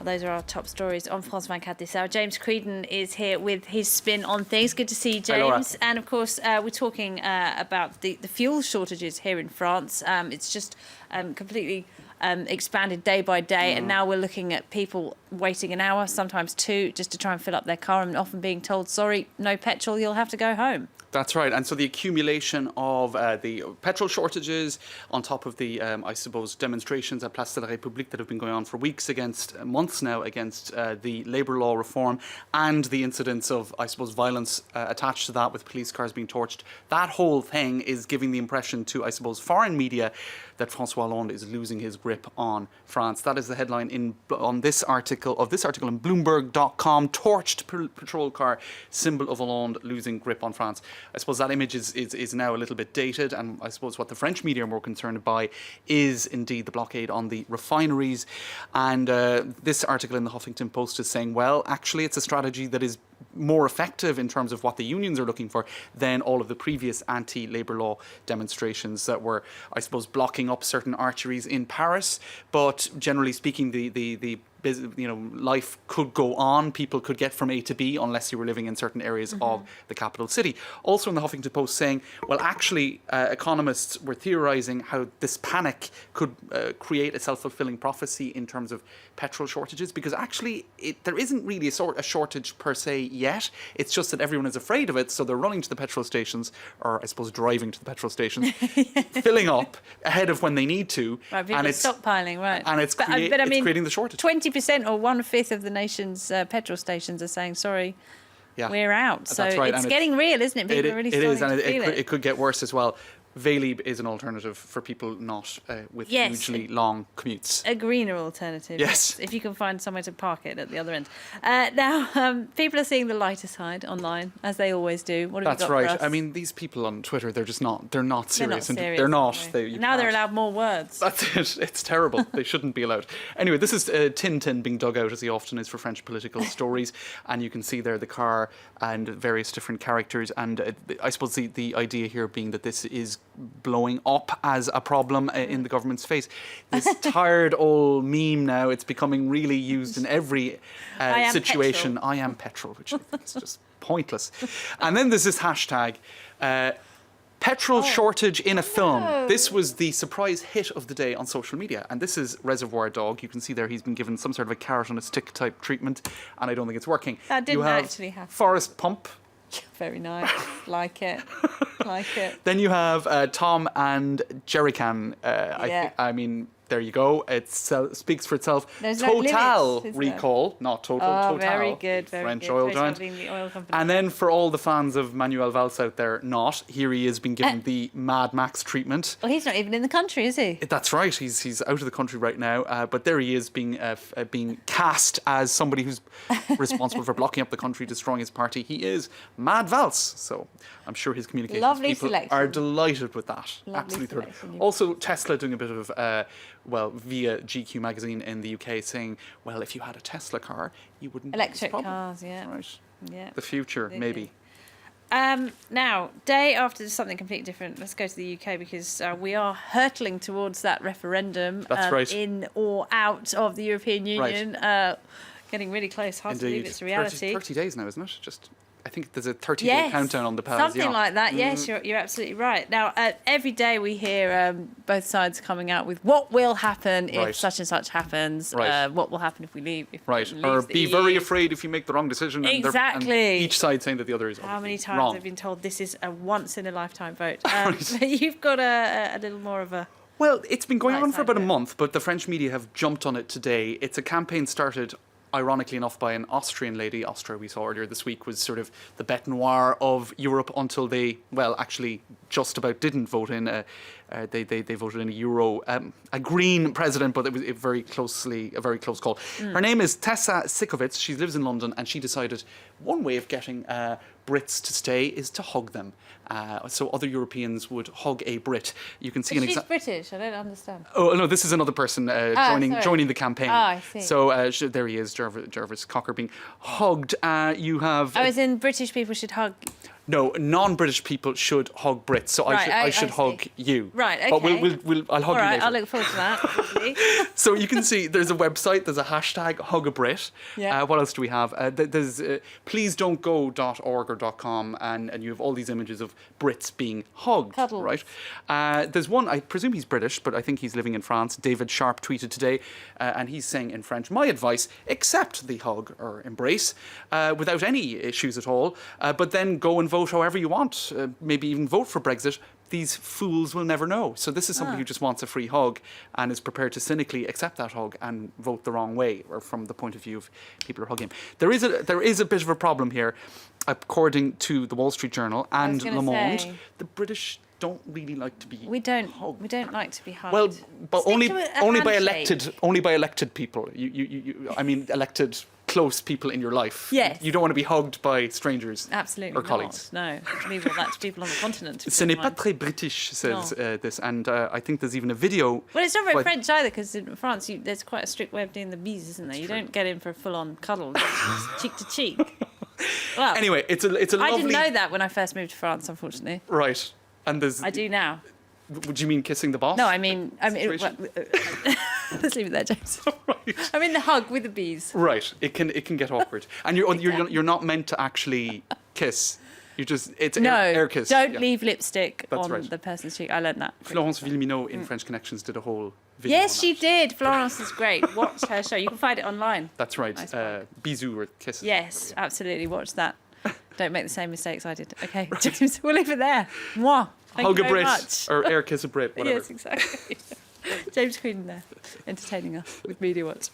Those are our top stories on France 24 this hour. James Creedon is here with his spin on things. Good to see you, James. And of course, we're talking about the fuel shortages here in France. It's just completely expanded day by day, and now we're looking at people waiting an hour, sometimes two, just to try and fill up their car, and often being told, sorry, no petrol, you'll have to go home. That's right. And so the accumulation of the petrol shortages on top of the, I suppose, demonstrations at Place de la République that have been going on for weeks months now against the labour law reform, and the incidents of, I suppose, violence attached to that with police cars being torched. That whole thing is giving the impression to, I suppose, foreign media that François Hollande is losing his grip on France. That is the headline on this article in Bloomberg.com. Torched patrol car, symbol of Hollande losing grip on France. I suppose that image is now a little bit dated, and I suppose what the French media are more concerned by is indeed the blockade on the refineries. And this article in the Huffington Post is saying, well, actually it's a strategy that is more effective in terms of what the unions are looking for than all of the previous anti-labour law demonstrations that were, I suppose, blocking up certain arteries in Paris. But generally speaking, the life could go on. People could get from A to B unless you were living in certain areas of the capital city. Also in the Huffington Post saying, well, actually, economists were theorising how this panic could create a self-fulfilling prophecy in terms of petrol shortages, because actually there isn't really a shortage per se yet. It's just that everyone is afraid of it, so they're running to the petrol stations, or I suppose driving to the petrol stations, filling up ahead of when they need to. Right, people are stockpiling, right. And it's creating the shortage. 20% or 1/5 of the nation's petrol stations are saying, sorry, we're out. So that's right. It's getting real, isn't it? People are really starting to feel it. It could get worse as well. Vélib is an alternative for people not with hugely long commutes. A greener alternative. Yes. If you can find somewhere to park it at the other end. Now, people are seeing the lighter side online, as they always do. What have you got right. for us? I mean, these people on Twitter, they're not serious. They're not. Now they're allowed more words. That's it. It's terrible. They shouldn't be allowed. Anyway, this is Tintin being dug out, as he often is, for French political stories. And you can see there the car and various different characters. And I suppose the idea here being that this is blowing up as a problem in the government's face. This tired old meme now, it's becoming really used in every situation. Petrol. I am petrol, which is just pointless. And then there's this hashtag, petrol shortage in a film. No. This was the surprise hit of the day on social media. And this is Reservoir Dog. You can see there he's been given some sort of a carrot on a stick type treatment, and I don't think it's working. That didn't actually happen. Forest Pump. Very nice. Like it. Like it. Then you have Tom and Jerrycan. I mean, there you go. It speaks for itself. There's Total no limits, recall, not Total. Oh, Total. very good. Very French good. oil giant. The oil company. And then for all the fans of Manuel Valls out there, here he is being given the Mad Max treatment. Well, he's not even in the country, is he? That's right. He's out of the country right now. But there he is being cast as somebody who's responsible for blocking up the country, destroying his party. He is Mad Valls. So I'm sure his communications people are delighted with that. Absolutely thrilled. Also, Tesla doing a bit of, via GQ magazine in the UK saying, well, if you had a Tesla car, you wouldn't have this problem. Cars, yeah. Right. Yeah. The future, maybe. Now, day after something completely different, let's go to the UK, because we are hurtling towards that referendum. That's right. In or out of the European Union. Right. Getting really close. Hard Indeed. to believe it's a reality. 30 days now, isn't it? I think there's a 30-day countdown on the page. Something like that. Yes, you're absolutely right. Now, every day we hear both sides coming out with what will happen if such and such happens. Right. What will happen if we leave? Or be very afraid if you make the wrong decision. Exactly. And each side saying that the other is How many times wrong. I've been told this is a once-in-a-lifetime vote. But you've got a little more of a... Well, it's been going on for about a month, but the French media have jumped on it today. It's a campaign started, ironically enough, by an Austrian lady. Austria, we saw earlier this week, was sort of the bête noire of Europe until they, actually just about didn't vote in. They voted in a Green president, but it was a very close call. Her name is Tessa Sikovits. She lives in London, and she decided one way of getting Brits to stay is to hug them. So other Europeans would hug a Brit. You can see She's British. I don't understand. Oh no, this is another person joining the campaign. Oh, I see. So there he is, Jarvis Cocker being hugged. You have. As in British people should hug. No, non-British people should hug Brits, so Right, I should I hug see. you. Right, okay. But I'll hug All you right, later. I'll look forward to that. So you can see there's a website, there's a hashtag HugABrit. Yeah. What else do we have? There's pleasedon'tgo.org or .com, and you have all these images of Brits being hugged. Cuddled. Right? There's one, I presume he's British, but I think he's living in France. David Sharp tweeted today, and he's saying in French, my advice, accept the hug or embrace without any issues at all, but then go and vote however you want, maybe even vote for Brexit. These fools will never know. So this is somebody who just wants a free hug and is prepared to cynically accept that hug and vote the wrong way, or from the point of view of people who are hugging him. There is a bit of a problem here, according to the Wall Street Journal and Le Monde. The British don't really like to be We don't like to be hugged. well, but Stick only to a by handshake. elected people. I mean, elected close people in your life. Yes. You don't want to be hugged by strangers. Absolutely or not. colleagues. No, leave all that to people on the continent. Ce n'est pas très British, says this, and I think there's even a video. Well, it's not very by- French either, because in France there's quite a strict way of doing the bees, isn't there? You don't get in for a full-on cuddle, it's cheek to cheek. Well, Anyway, it's a lovely. I didn't know that when I first moved to France, unfortunately. Right, and there's. I do now. Would you mean kissing the boss? No, I mean, Situation? let's leave it there, James. Right. I mean the hug with the bees. Right, it can get awkward, and you're not meant to actually kiss. It's No, air kiss. don't yeah. leave lipstick That's on right. the person's cheek. I learned that. Florence Villeminot in French Connections did a whole video. Yes, on she that. did. Florence is great. Watch her show. You can find it online. That's right. Nice plug. Bisous or kisses. Yes, absolutely. Watch that. Don't make the same mistakes I did. Okay, James, we'll leave it there. Mwah. Thank Hug you a very Brit much. or air kiss a Brit, whatever. Yes, exactly. James Creedon there, entertaining us with Media Watch.